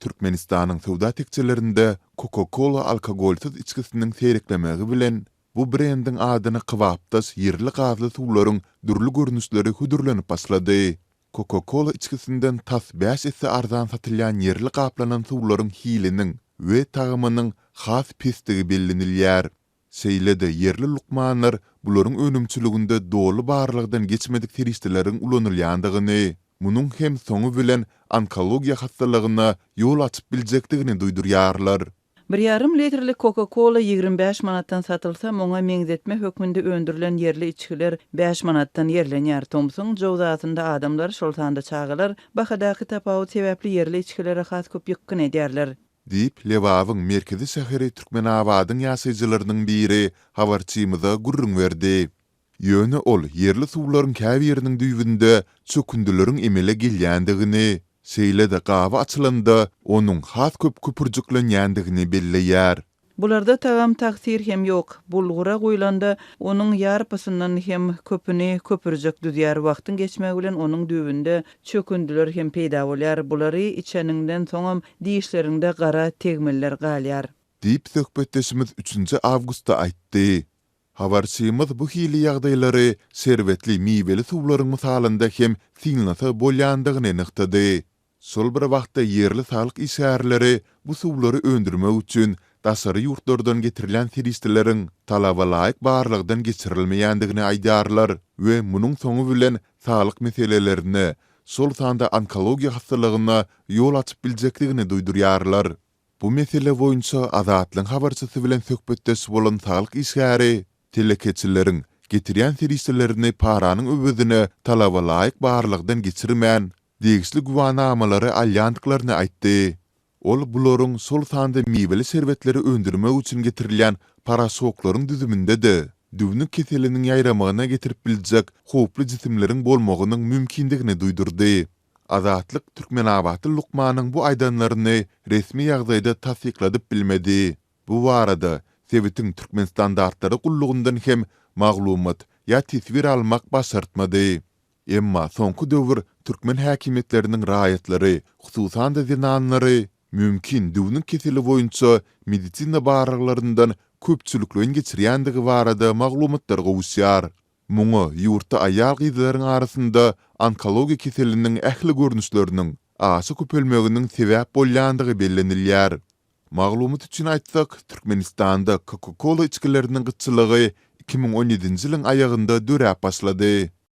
Türkmenistanyň sowda tekçelerinde Coca-Cola alkogolsuz içkisiniň sereklemegi bilen bu brendiň adyny Qwapdas yerli gazly suwlaryň dürli görnüşleri hüdürlenip başlady. Coca-Cola içkisinden tas 5 esse arzan satylýan yerli gaplanan suwlaryň hiliniň we tagymynyň has pestigi bellenilýär. Seýlede yerli lukmanlar bularyň önümçiliginde dolu barlygdan geçmedik terişdeleriň ulanylýandygyny, munyň hem soňu bilen onkologiýa hastalygyna ýol açyp biljekdigini duýdurýarlar. 1,5 litrlik Coca-Cola 25 manattan satylsa, moňa meňzetme hökmünde öndürilen yerli içkiler 5 manattan yerlenýär. Thompson jowzatynda adamlar şoltanda çagylar, bahadaky tapawut sebäpli yerli içkilere has köp ýykyn edýärler. Diýip Lewawyň merkezi şäheri Türkmenabadyň ýaşaýjylarynyň biri habarçymyza gurrun berdi. Ýöne ol yerli suwlaryň käbi ýeriniň düýbünde çökündüleriň emele gelýändigini, seýlede gawy açylanda onuň has köp küpürjüklenýändigini belleýär. Bularda tagam taksir hem yok. Bulgura goýlanda onuň ýarpysyndan hem köpüni köpürjek düzýär. Wagtyň geçmegi bilen onuň düýbünde çökündüler hem peýda bolýar. Bulary içeniňden soňam diýişlerinde gara tegmeller galýar. Diýip söhbetdeşimiz 3 awgustda aýtdy. Habarçymyz bu hili ýagdaýlary serwetli miweli suwlaryň mysalynda hem siňlasa bolýandygyny nyktady. Sol bir wagtda yerli salyk işgärleri bu suwlary öndürmek üçin daşary ýurtlardan getirilen terişdeleriň talaba laýyk barlygdan geçirilmeýändigini aýdarlar we munyň soňu bilen salyk meselelerini, sol sanda onkologiýa hastalygyna ýol açyp biljekdigini duýdurýarlar. Bu mesele boýunça Azatlyň habarçysy bilen söhbetdeş bolan salyk işgäri telekeçileriň getirýän terişdelerini paranyň öwedine talaba laýyk barlygdan geçirmän degişli guwanamalary alýandyklaryny aýtdy. Ol bularyň sol sanda miweli serwetleri öndürmek üçin getirilýän parasoklaryň düzüminde-de düwnük keseliniň ýaýramagyna getirip biljek howply jisimleriň bolmagynyň mümkindigini duýdurdy. Azatlyk Türkmenabady lukmanyň bu aýdanlaryny resmi ýagdaýda tasdikladyp bilmedi. Bu barada Sewitiň Türkmen standartlary gullugundan hem maglumat ýa tesbir almak başartmady. Emma soňky döwür türkmen häkimetleriniň raýatlary, hususan da zinanlary mümkin düwnük keseli boýunça medisina baraglaryndan köpçüliklerini geçirýändigi barada maglumatlar gowuşýar. Muňa ýurtda aýal gyzlaryň arasynda onkologiýa keseliniň ähli görnüşleriniň aşy köpelmeginiň sebäp bolýandygy bellenilýär. Maglumat üçin aýtsak, Türkmenistanda Coca-Cola içkileriniň gyçylygy 2017-nji ýylyň aýagynda döräp başlady.